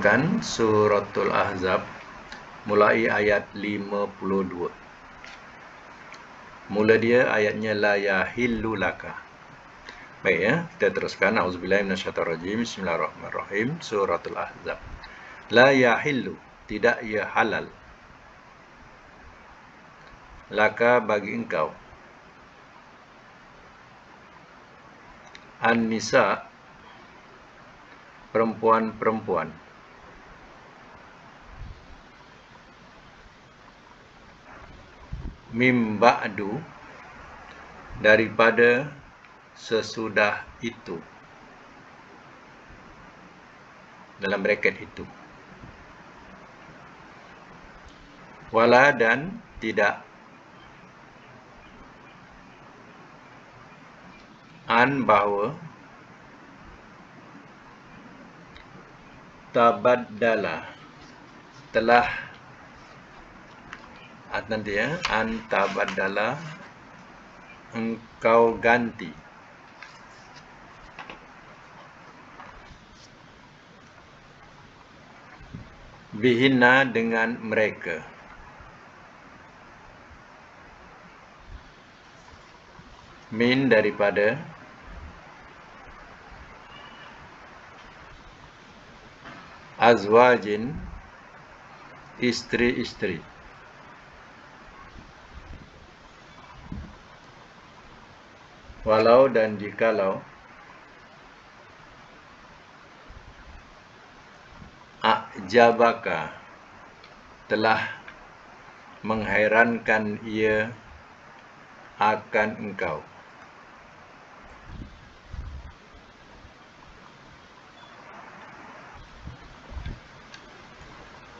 Mulakan suratul Ahzab mulai ayat 52. Mula dia ayatnya la yahillu laka. Baik ya, kita teruskan. Auzubillahi minasyaitonirrajim. Bismillahirrahmanirrahim. Suratul Ahzab. La yahillu, tidak ia halal. Laka, bagi engkau. An-nisa, perempuan-perempuan. Mim ba'du, daripada sesudah itu. Dalam braket itu. Wala, dan tidak. An, bahawa. Tabaddala, telah. Nanti ya, an tabaddala, engkau ganti. Bihinna, dengan mereka. Min, daripada. Azwajin, istri-istri. Walau, dan jikalau. A'jabaka, telah menghairankan ia akan engkau.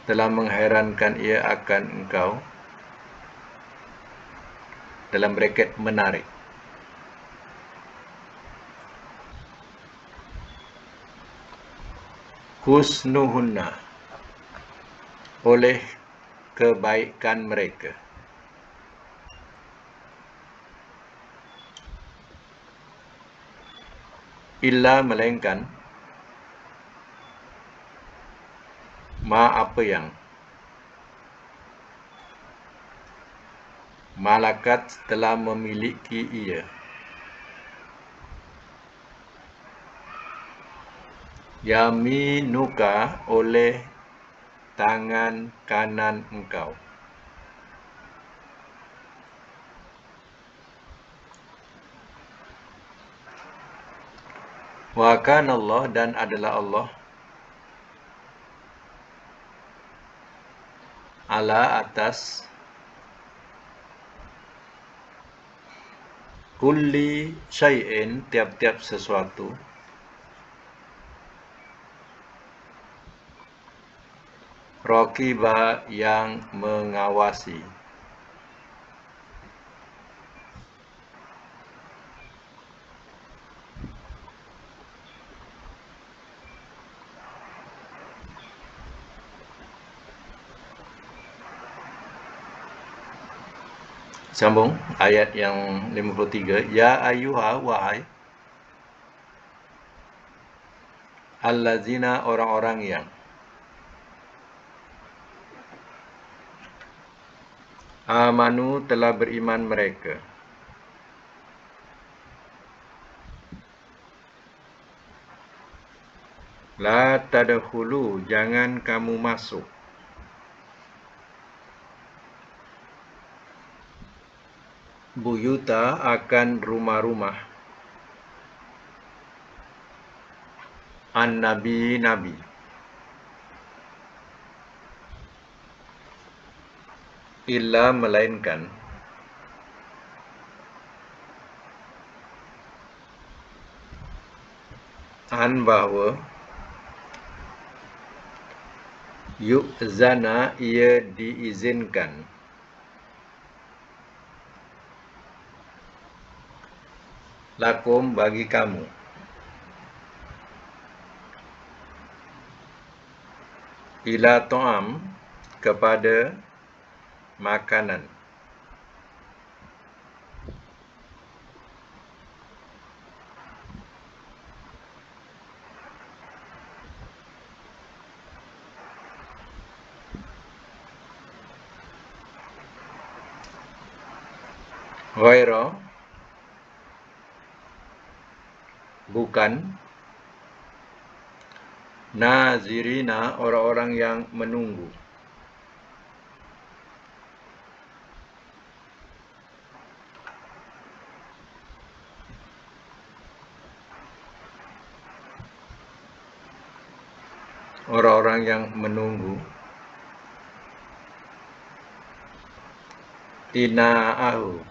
Telah menghairankan ia akan engkau. Dalam braket menarik. Husnuhunna, oleh kebaikan mereka. Illa, melainkan. Ma, apa yang. Malakat, telah memiliki ia. Yaminuka, oleh tangan kanan engkau. Wa kana Allah, dan adalah Allah. Ala, atas. Kulli syai'in, tiap-tiap sesuatu. Raqiba, yang mengawasi. Sambung ayat yang 53. Ya ayyuha, wahai. Allazina, orang-orang yang. Amanu, telah beriman mereka. La tadkhulu, jangan kamu masuk. Buyuta, akan rumah-rumah. An-nabi, nabi. Illa, melainkan. An, bahawa. Yu'zana, ia diizinkan. Lakum, bagi kamu. Ila to'am, kepada makanan. Ghaira, bukan. Nazirina, orang-orang yang menunggu. Orang-orang yang menunggu. Ina'ahu,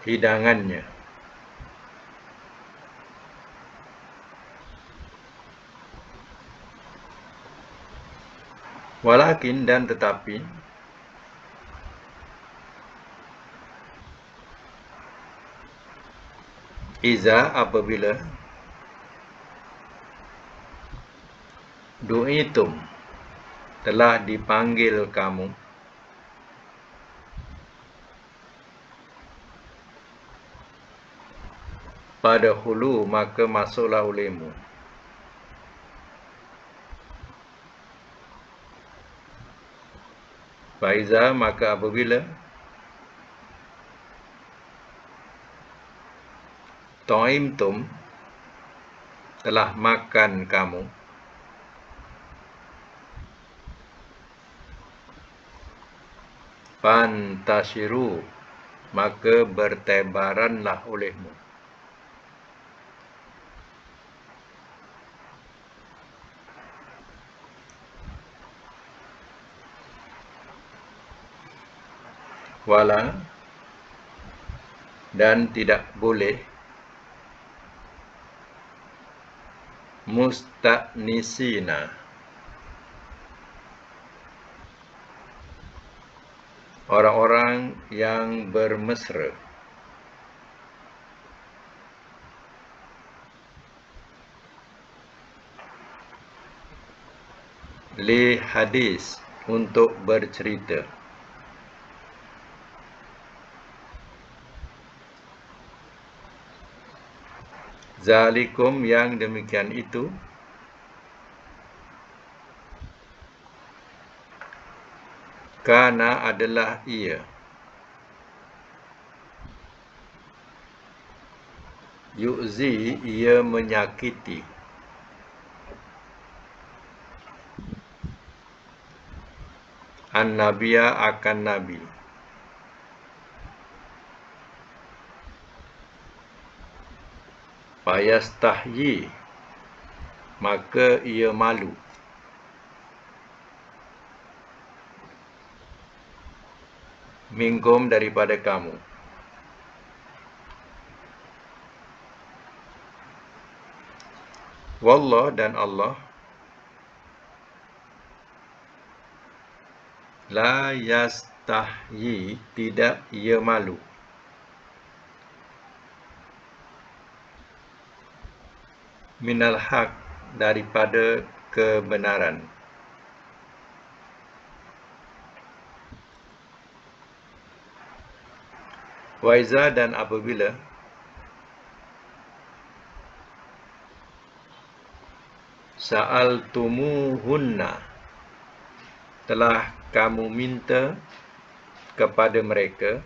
hidangannya. Walakin, dan tetapi. Iza, apabila. Du'itum, telah dipanggil kamu. Pada hulu, maka masuklah olehmu. Faiza, maka apabila. Ta'imtum, telah makan kamu. Fantashiru, maka bertebaranlah olehmu. Wala, dan tidak boleh. Musta'nisina, orang-orang yang bermesra. Li hadis, untuk bercerita. Zalikum, yang demikian itu. Kana, adalah ia. Yu'zi, ia menyakiti. An-Nabiya, akan Nabi. Fayastahyi, maka ia malu. Minkum, daripada kamu. Wallah, dan Allah. La yastahyi, tidak ia malu. Minal haq, daripada kebenaran. Waiza, dan apabila. Sa'altumuhunna, telah kamu minta kepada mereka.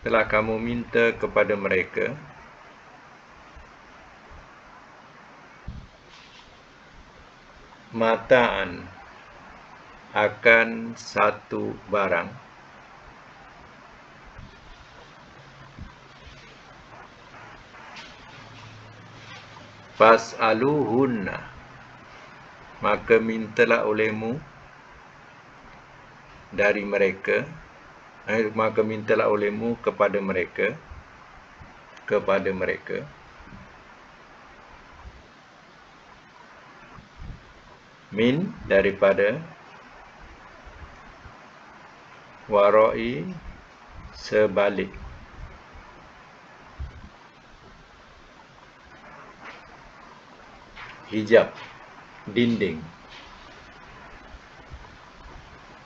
Telah kamu minta kepada mereka. Mata'an, akan satu barang. Fas'aluhunna, maka mintalah olehmu dari mereka. Maka mintalah olehmu kepada mereka. Kepada mereka. Min, daripada. Warai, sebalik. Hijab, dinding.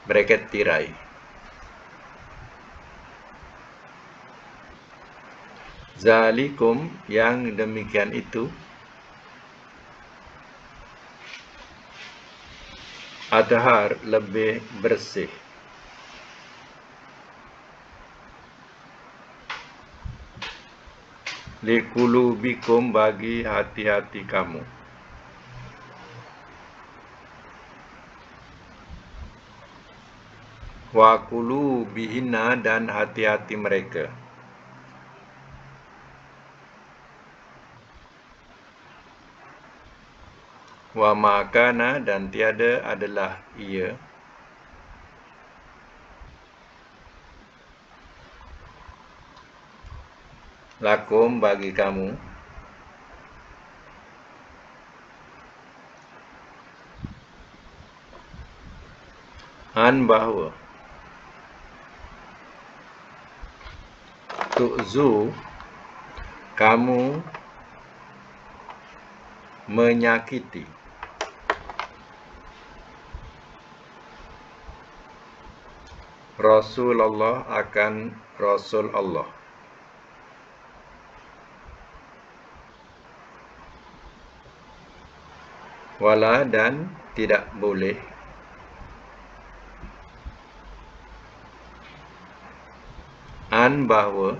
Bracket tirai. Zalikum, yang demikian itu. Athhar lebih bersih. Liqulubikum bagi hati-hati kamu. Wa qulubihinna dan hati-hati mereka. Wa makana dan tiada adalah ia. Lakum bagi kamu. An bahawa. Tu'zu kamu menyakiti. Rasulullah akan Rasul Allah. Wala dan tidak boleh. An bahawa.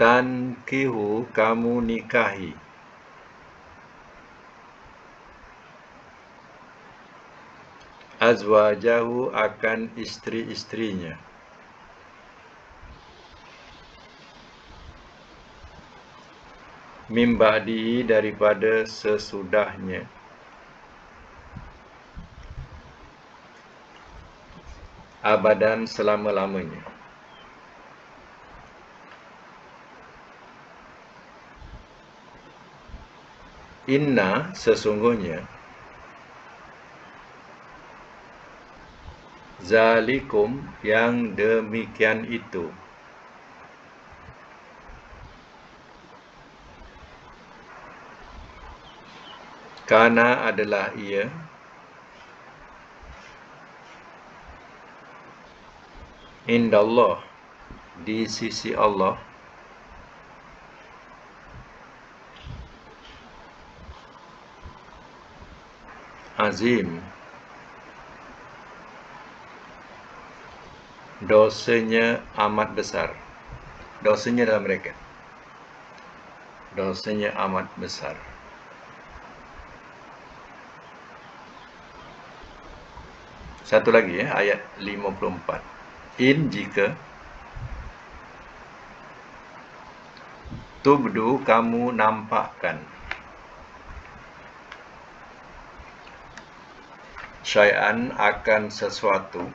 Tankihu kamu nikahi. Azwajahu akan istri-istrinya. Min ba'dihi daripada sesudahnya. Abadan selama-lamanya. Inna sesungguhnya. Zalikum yang demikian itu. Kana adalah ia. Indallah di sisi Allah. Azim dosanya amat besar. Dosanya dalam mereka. Dosanya amat besar. Satu lagi ya, ayat 54. In jika tubdu kamu nampakkan syai'an akan sesuatu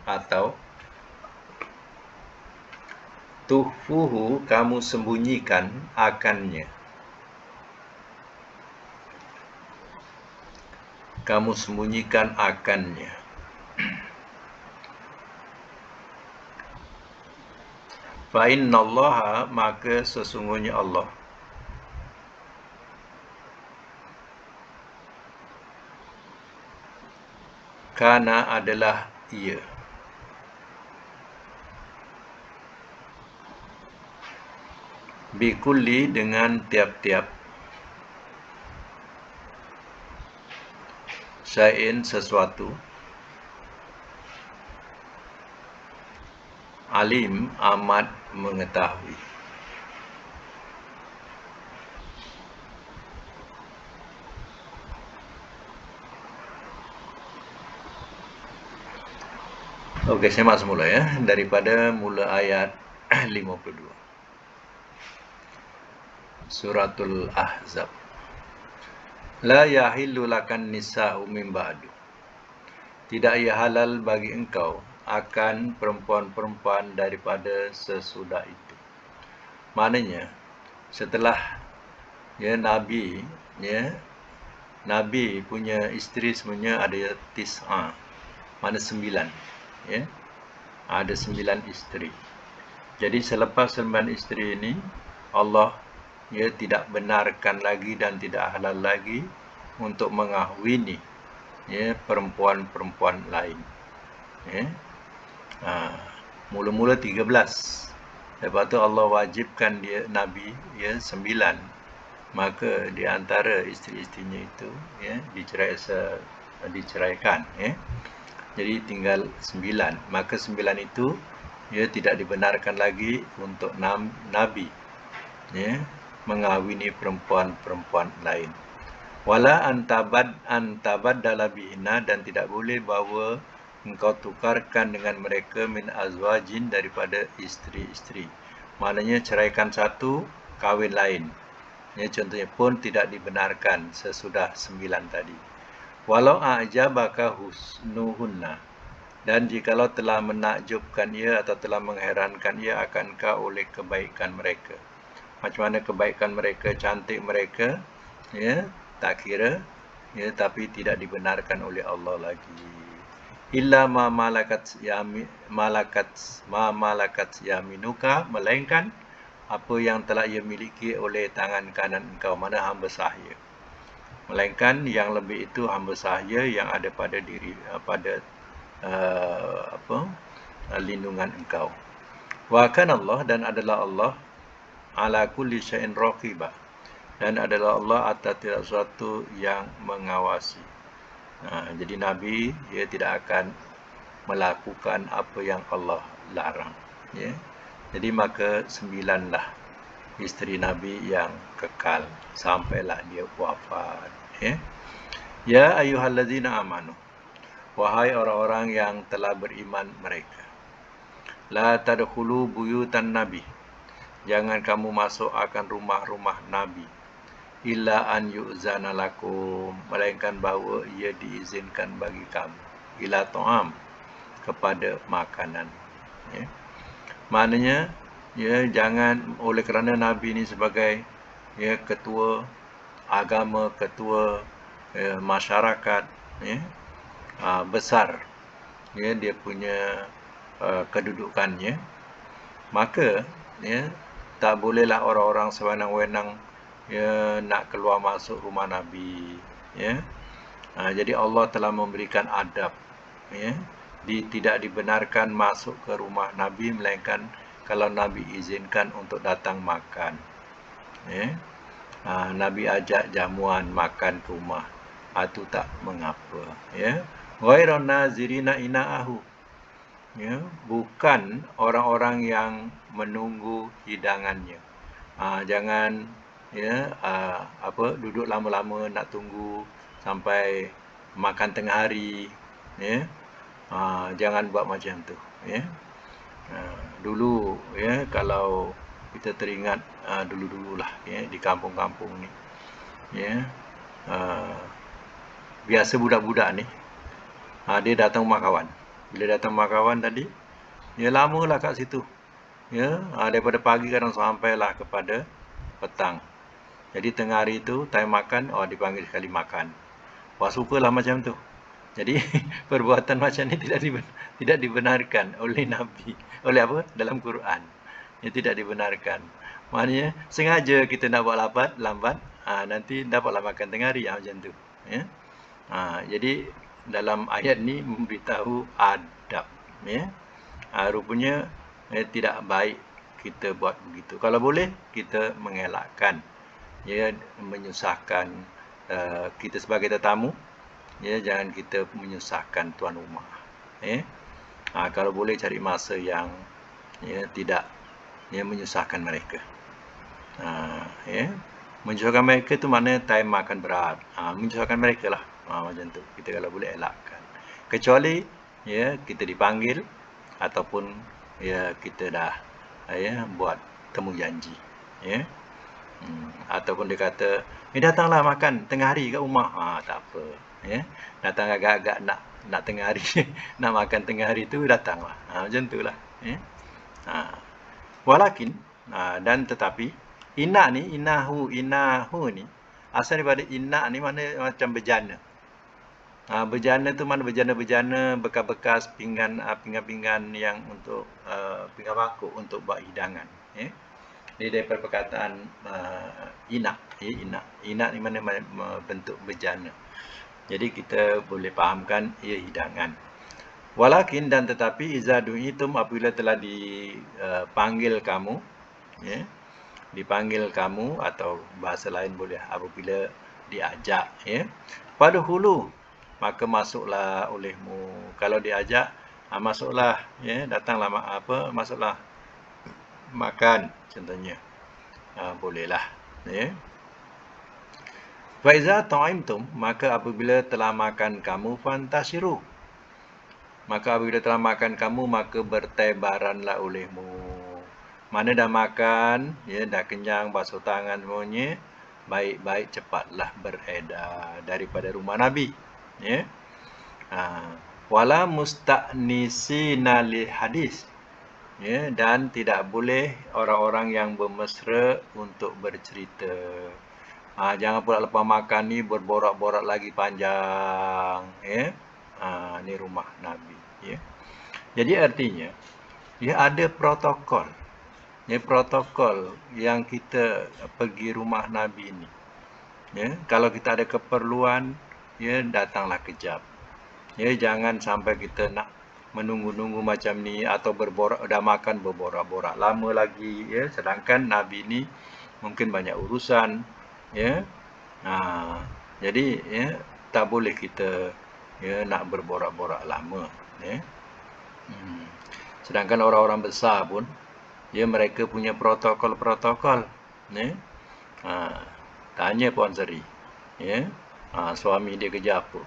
atau tuhfuhu kamu sembunyikan akannya. Kamu sembunyikan akannya. Fa innallaha maka sesungguhnya Allah kana adalah ia. Bikulli dengan tiap-tiap syai'in sesuatu. Alim amat mengetahui. Okey, semak semula ya. Daripada mula ayat 52. Suratul Ahzab. La yahillu lakan nisa'u min ba'du. Tidak ia halal bagi engkau akan perempuan-perempuan daripada sesudah itu. Maknanya setelah Nabi Nabi punya isteri semuanya ada tis'a. Mana 9 ya. Ada 9 isteri. Jadi selepas 9 isteri ini Allah tidak benarkan lagi dan tidak halal lagi untuk mengahwini perempuan-perempuan lain. Mula-mula 13. Lepas tu Allah wajibkan dia Nabi 9. Maka di antara isteri-isterinya itu diceraikan. Jadi tinggal 9. Maka 9 itu tidak dibenarkan lagi untuk Nabi mengahwini perempuan-perempuan lain. Wala antabaddala bihina, dan tidak boleh bahawa engkau tukarkan dengan mereka min azwajin, daripada isteri-isteri. Maknanya ceraikan satu, kahwin lain. Contohnya pun tidak dibenarkan sesudah 9 tadi. Walau a'jabaka husnuhunna, dan jikalau telah menakjubkan ia atau telah mengherankan ia akan kau oleh kebaikan mereka. Macam mana kebaikan mereka, cantik mereka, tak kira, tapi tidak dibenarkan oleh Allah lagi. Illa ma malakat yaminuka, melainkan apa yang telah ia miliki oleh tangan kanan engkau, mana hamba sahaya. Melainkan yang lebih itu hamba sahaya yang ada pada diri, pada lindungan engkau. Wa kana Allah, dan adalah Allah ala kulli syai'in raqibah, dan adalah Allah atas tidak sesuatu yang mengawasi. Jadi Nabi tidak akan melakukan apa yang Allah larang. Jadi maka 9 lah isteri Nabi yang kekal sampailah dia wafat. Ya ayyuhallazina amanu, wahai orang-orang yang telah beriman mereka, la tadkhulu buyutan nabi, jangan kamu masuk akan rumah-rumah Nabi, illa an yu'zana lakum, melainkan bahawa ia diizinkan bagi kamu, ila ta'am, kepada makanan. Maknanya jangan, oleh kerana Nabi ini sebagai ketua agama, ketua masyarakat besar, dia punya kedudukannya, maka tak bolehlah orang-orang sewenang-wenang nak keluar masuk rumah Nabi. Jadi Allah telah memberikan adab, tidak dibenarkan masuk ke rumah Nabi melainkan kalau Nabi izinkan untuk datang makan. Nabi ajak jamuan makan ke rumah, itu tak mengapa. Ghairan nazirina ina'ahu, bukan orang-orang yang menunggu hidangannya. Jangan duduk lama-lama nak tunggu sampai makan tengah hari. Jangan buat macam tu. Dulu kalau kita teringat dulu-dululah di kampung-kampung ni, biasa budak-budak ni dia datang rumah kawan. Bila datang rumah kawan tadi, lamalah kat situ. Daripada pagi kadang sampailah kepada petang. Jadi tengah hari tu time makan, dipanggil sekali makan. Wah, sukalah macam tu. Jadi perbuatan macam ni tidak dibenarkan oleh Nabi. Oleh apa? Dalam Quran. Tidak dibenarkan. Maknanya sengaja kita nak buat lambat, nanti dapatlah makan tengah hari, macam tu. Jadi dalam ayat ni memberitahu adab. Rupanya tidak baik kita buat begitu. Kalau boleh kita mengelakkan, menyusahkan kita sebagai tetamu. Jangan kita menyusahkan tuan rumah. Kalau boleh cari masa yang tidak menyusahkan mereka. Menyusahkan mereka tu maknanya time makan berat. Menyusahkan mereka lah. Macam tu. Kita kalau boleh elakkan. Kecuali kita dipanggil ataupun kita dah buat temu janji. Ataupun dia kata, datanglah makan tengah hari kat rumah. Tak apa. Datang agak-agak nak tengah hari, nak makan tengah hari tu, datanglah. Macam tu lah. Walakin, dan tetapi, inahu ni, asal daripada inak ni mana macam bejana. Bejana tu mana bejana-bejana, bekas-bekas pinggan-pinggan yang untuk pinggan bakuk untuk buat hidangan. Ini daripada perkataan inak. Inak ni mana bentuk bejana. Jadi kita boleh fahamkan ia hidangan. Walakin dan tetapi iza du'itum apabila telah dipanggil kamu, ya, dipanggil kamu atau bahasa lain boleh apabila diajak, ya. Pada hulu maka masuklah olehmu. Kalau diajak, masuklah, ya, datanglah masuklah makan contohnya. Bolehlah, ya. Fa iza ta'imtum maka apabila telah makan kamu fantashiru. Maka apabila telah makan kamu, maka bertebaranlah olehmu. Mana dah makan, ya, dah kenyang, basuh tangan semuanya, baik-baik cepatlah beredar daripada rumah Nabi. Ya. Wala musta'nisina li hadis. Ya, dan tidak boleh orang-orang yang bermesra untuk bercerita. Jangan pula lepas makan ni berborak-borak lagi panjang, ya. Ni rumah Nabi, ya. Jadi artinya dia ada protokol. Ya, protokol yang kita pergi rumah Nabi ni. Ya, kalau kita ada keperluan, ya, datanglah kejap. Ya, jangan sampai kita nak menunggu-nunggu macam ni atau berborak, dah makan berborak-borak lama lagi, ya. Sedangkan Nabi ni mungkin banyak urusan, ya. Jadi, ya, tak boleh kita, ya, nak berborak-borak lama, ya. Sedangkan orang-orang besar pun, ya, mereka punya protokol-protokol, ya. Tanya Puan Seri, ya, suami dia kerja apa,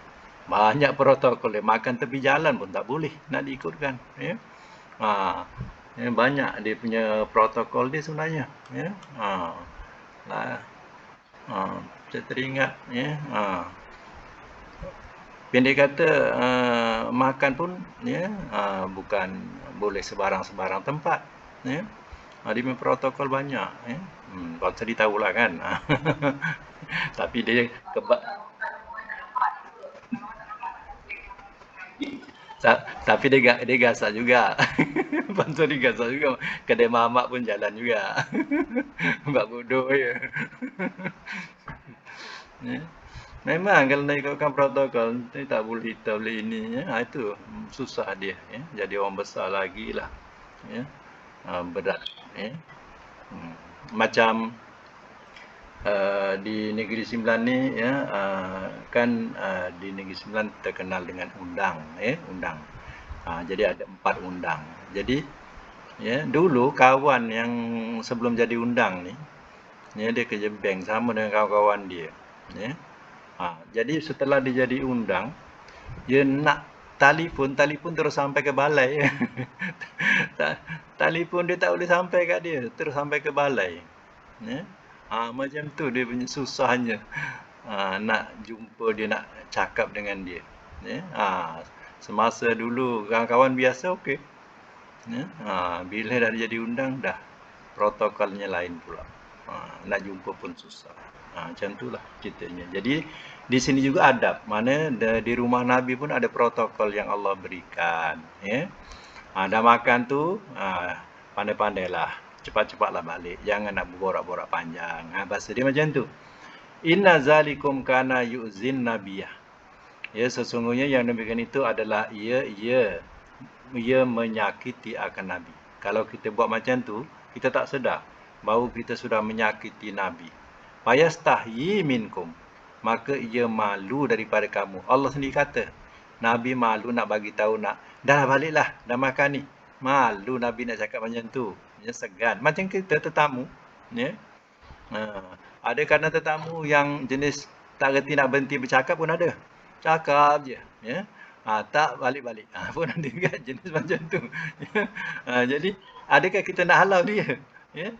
banyak protokol dia. Makan tepi jalan pun tak boleh nak diikutkan, ya. Ya, banyak dia punya protokol dia sebenarnya, ya. Saya teringat, ya. Pendek kata, makan pun, ya, bukan boleh sebarang-sebarang tempat, ya. Dia punya protokol banyak, ya. Puan Seri tahulah kan. Tapi dia tapi dia gasak juga. Puan Seri gasak juga. Kedai mamak pun jalan juga. Buat bodoh je. Ya. Memang kalau nak ikutkan protokol, tak boleh ini, ya. Itu susah dia, ya. Jadi orang besar lagi lah, ya. Berat, ya. Macam di Negeri Sembilan ni, ya, kan di Negeri Sembilan terkenal dengan undang, ya, undang. Jadi ada 4 undang. Jadi, ya, dulu kawan yang sebelum jadi undang ni, ya, dia kerja bank sama dengan kawan-kawan dia, ya. Jadi setelah dia jadi undang, dia nak telefon terus sampai ke balai. Telefon dia tak boleh sampai kat dia, terus sampai ke balai, ya. Macam tu dia punya susahnya, nak jumpa dia, nak cakap dengan dia, ya. Semasa dulu kawan-kawan biasa okey, ya. Bila dah jadi undang, dah protokolnya lain pula, nak jumpa pun susah. Macam itulah ceritanya. Jadi di sini juga adab, mana di rumah Nabi pun ada protokol yang Allah berikan, ya. Dah makan tu, pandai-pandailah, cepat-cepatlah balik, jangan nak berborak-borak panjang. Bahasa dia macam tu. Inna zalikum kana yu'zin nabiyah. Ya, sesungguhnya yang demikian itu adalah ia menyakiti akan Nabi. Kalau kita buat macam tu, kita tak sedar bahawa kita sudah menyakiti Nabi. Fayastahyi minkum, maka ia malu daripada kamu. Allah sendiri kata, Nabi malu nak bagi tahu, nak dah baliklah, dah makan ni. Malu Nabi nak cakap macam tu, ya, segan. Macam kita tetamu, ya. Ada kadang tetamu yang jenis tak reti nak berhenti bercakap pun ada. Cakap je, ya. Tak balik-balik. Pun ada juga jenis macam tu. Jadi, adakah kita nak halau dia? Ya.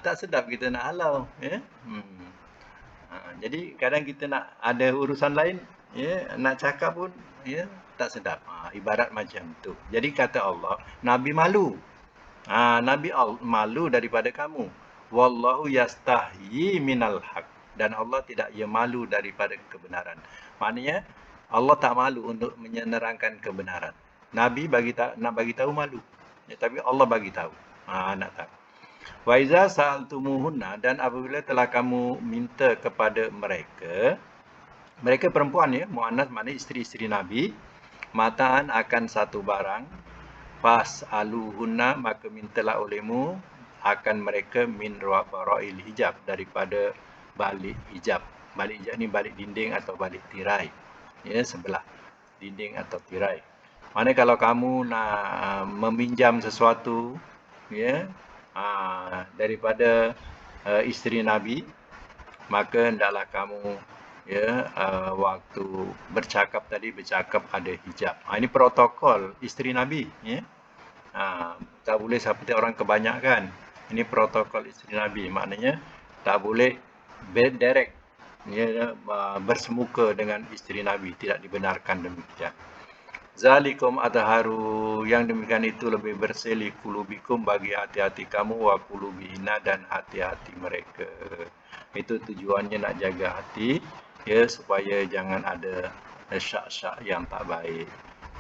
Tak sedap kita nak halau, ya. Jadi kadang kita nak ada urusan lain, ya, nak cakap pun, ya, tak sedap. Ibarat macam tu. Jadi kata Allah, Nabi malu. Nabi malu daripada kamu. Wallahu yastahyi minal haq. Dan Allah tidak malu daripada kebenaran. Maknanya Allah tak malu untuk menerangkan kebenaran. Nabi nak bagi tahu malu. Ya, tapi Allah bagi tahu. Nak tahu. Wa iza sa'altumuhunna, dan apabila telah kamu minta kepada mereka perempuan, ya, muannas maknanya isteri-isteri Nabi, mataan akan satu barang, fas'aluhunna, maka mintalah olehmu akan mereka min wara'il hijab, daripada balik hijab. Balik hijab ni balik dinding atau balik tirai. Ya, sebelah dinding atau tirai. Mana kalau kamu nak meminjam sesuatu, ya, daripada isteri Nabi, maka hendaklah kamu, ya, waktu bercakap ada hijab. Ini protokol isteri Nabi, ya. Tak boleh seperti orang kebanyakan. Ini protokol isteri Nabi, maknanya tak boleh direct, ya, bersemuka dengan isteri Nabi, tidak dibenarkan demikian. Zalikum adharu, yang demikian itu lebih bersih li kulubikum, bagi hati-hati kamu, wa kulubihina, dan hati-hati mereka. Itu tujuannya nak jaga hati, ya, supaya jangan ada syak-syak yang tak baik.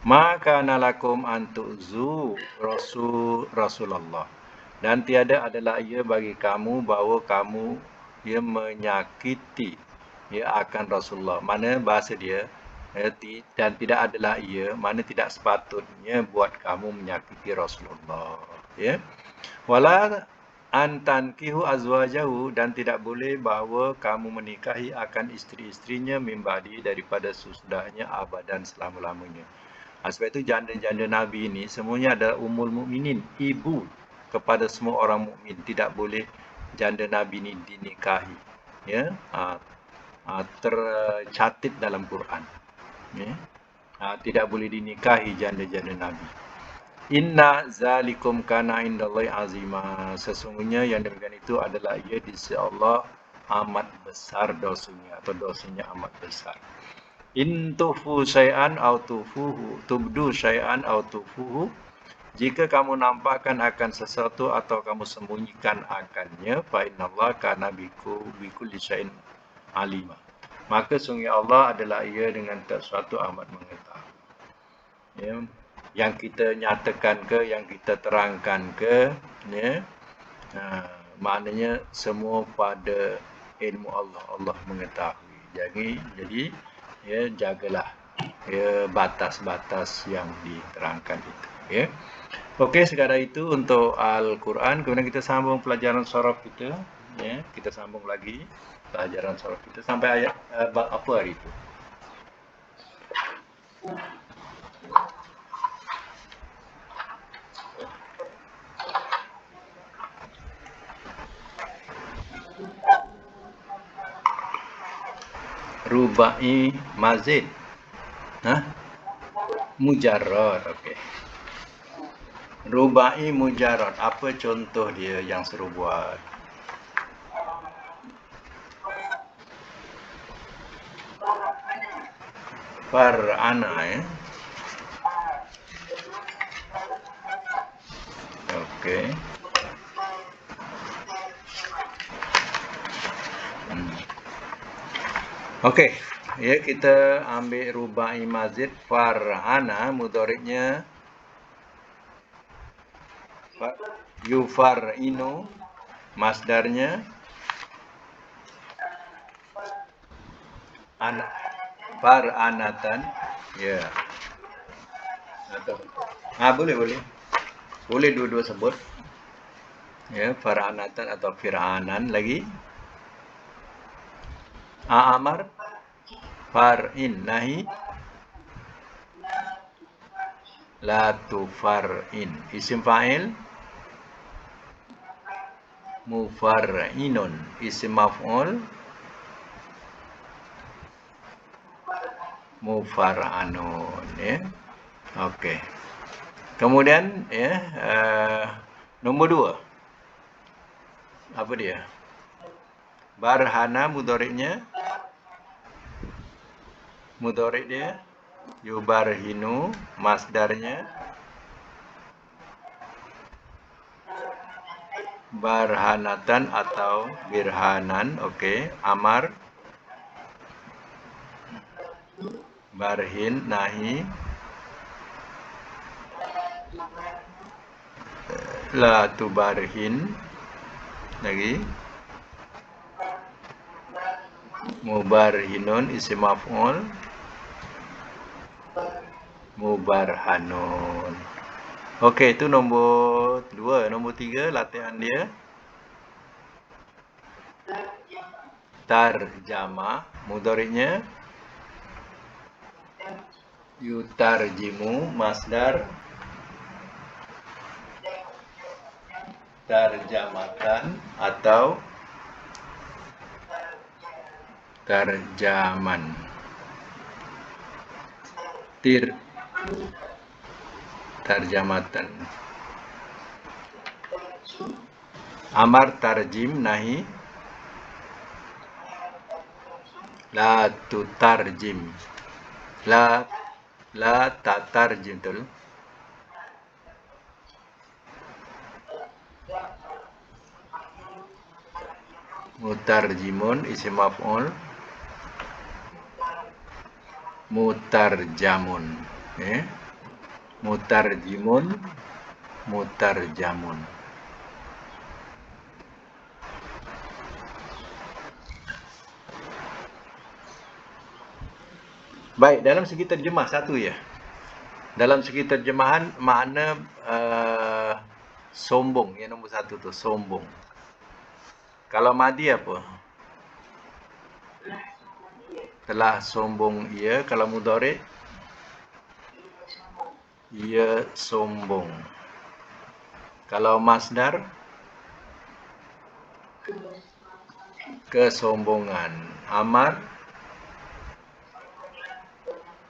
Maka nalakum antu'zu Rasulullah, dan tiada adalah ia bagi kamu bahawa kamu, ya, menyakiti, ya, akan Rasulullah. Mana bahasa dia, dan tidak adalah ia, mana tidak sepatutnya buat kamu menyakiti Rasulullah, ya. Wala antankihu azwajahu, dan tidak boleh bahawa kamu menikahi akan isteri-isterinya mimbadi, daripada sesudahnya, abadan, selama-lamanya. Sebab itu janda-janda Nabi ini semuanya adalah ummul mukminin, ibu kepada semua orang mukmin. Tidak boleh janda Nabi ini dinikahi, ya. Tercatat dalam Quran, ya. Tidak boleh dinikahi janda-janda Nabi. Inna zalikum kana indallahi azima, sesungguhnya yang demikian itu adalah ia di sisi Allah amat besar dosanya, atau dosanya amat besar. In tufu syai'an au tufuhu, tubdu syai'an au tufuhu, jika kamu nampakkan akan sesuatu atau kamu sembunyikan akannya, fa innallaha kana bikulli syai'in alima, maka sungguh Allah adalah ia dengan sesuatu amat mengetahui. Ya, yang kita nyatakan ke, yang kita terangkan ke, ya, maknanya semua pada ilmu Allah. Allah mengetahui. Jadi, ya, jagalah, ya, batas-batas yang diterangkan itu, ya. Okey, sekadar itu untuk Al-Quran. Kemudian kita sambung pelajaran sorof kita, ya. Kita sambung lagi pelajaran sorof kita sampai ayat apa hari itu? Rubai mazid, mujarrad. Okey, rubai mujarrad, apa contoh dia yang suruh buat? Far'ana, ya. Okey. Okey, ya, kita ambil rubai mazid. Far'ana mudhari'nya yufar'inu, masdarnya far'anatan, ya. Boleh dua-dua sebut, ya, far'anatan atau fir'anan. Lagi amar, far'in, nahi la tufar'in, isim fa'il mufar'inun, isim maf'ul mufar'anun, ya. Okey. Kemudian, ya, nombor 2. Apa dia? Barhana mudhari'nya, mudhari' dia yubarhinu, masdarnya barhanatan atau birhanan. Okey, amar, barhin, nahi la tubarhin, lagi mubarhinun, isim maf'ul mubarhanun. Okey, itu nombor 2. Nombor 3 latihan dia. Tarjama, mudhari'nya yutarjimu, masdar tarjamatan atau tarjaman. Tarjamatan. Amar tarjim, nahi la tutarjim. La tatarjim, betul. Mutarjimun isim maf'ul. Mutarjamun. Mutarjimun, mutarjamun. Baik, dalam segi terjemah satu ya. Dalam segi terjemahan makna sombong, yang nombor 1 tu, sombong. Kalau madi apa? Telah sombong ia. Kalau mudhari', ia sombong. Kalau masdar, kesombongan. Amar,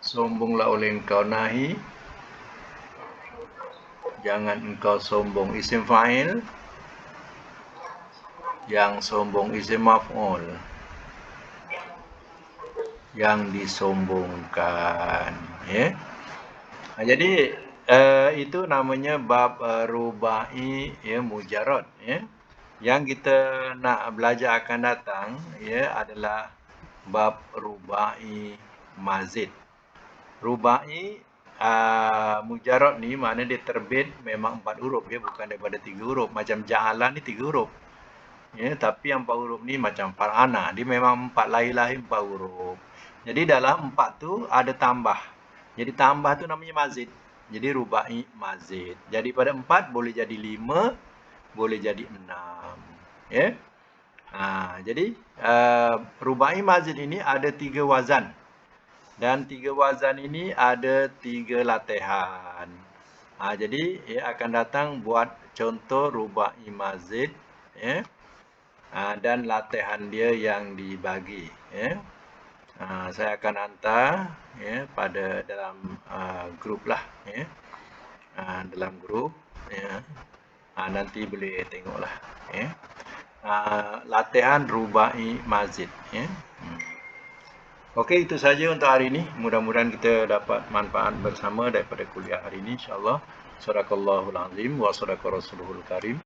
sombonglah oleh engkau. Nahi, jangan engkau sombong. Isim fa'il, yang sombong. Isim maf'ul, yang disombongkan. Jadi itu namanya bab rubai ya, mujarrad ya. Yang kita nak belajar akan datang ya adalah bab rubai mazid. Rubai mujarrad ni makna dia terbit memang 4 huruf ya, bukan daripada 3 huruf. Macam ja'ala ni 3 huruf. Ya, tapi yang 4 huruf ni macam far'ana, dia memang 4 lahir 4 huruf. Jadi dalam 4 tu ada tambah. Jadi tambah tu namanya mazid. Jadi rubai mazid. Jadi pada 4 boleh jadi 5, boleh jadi 6. Ya. Jadi rubai mazid ini ada 3 wazan. Dan 3 wazan ini ada 3 latihan. Jadi ya akan datang buat contoh rubai mazid ya. Dan latihan dia yang dibagi ya. Saya akan hantar ya pada dalam grup lah ya. Dalam grup ya. Nanti boleh tengoklah ya. Latihan rubai mazid ya. Okey, itu saja untuk hari ini. Mudah-mudahan kita dapat manfaat bersama daripada kuliah hari ini, insya-Allah. Sadaqallahul azim wa sadaqa rasulul karim.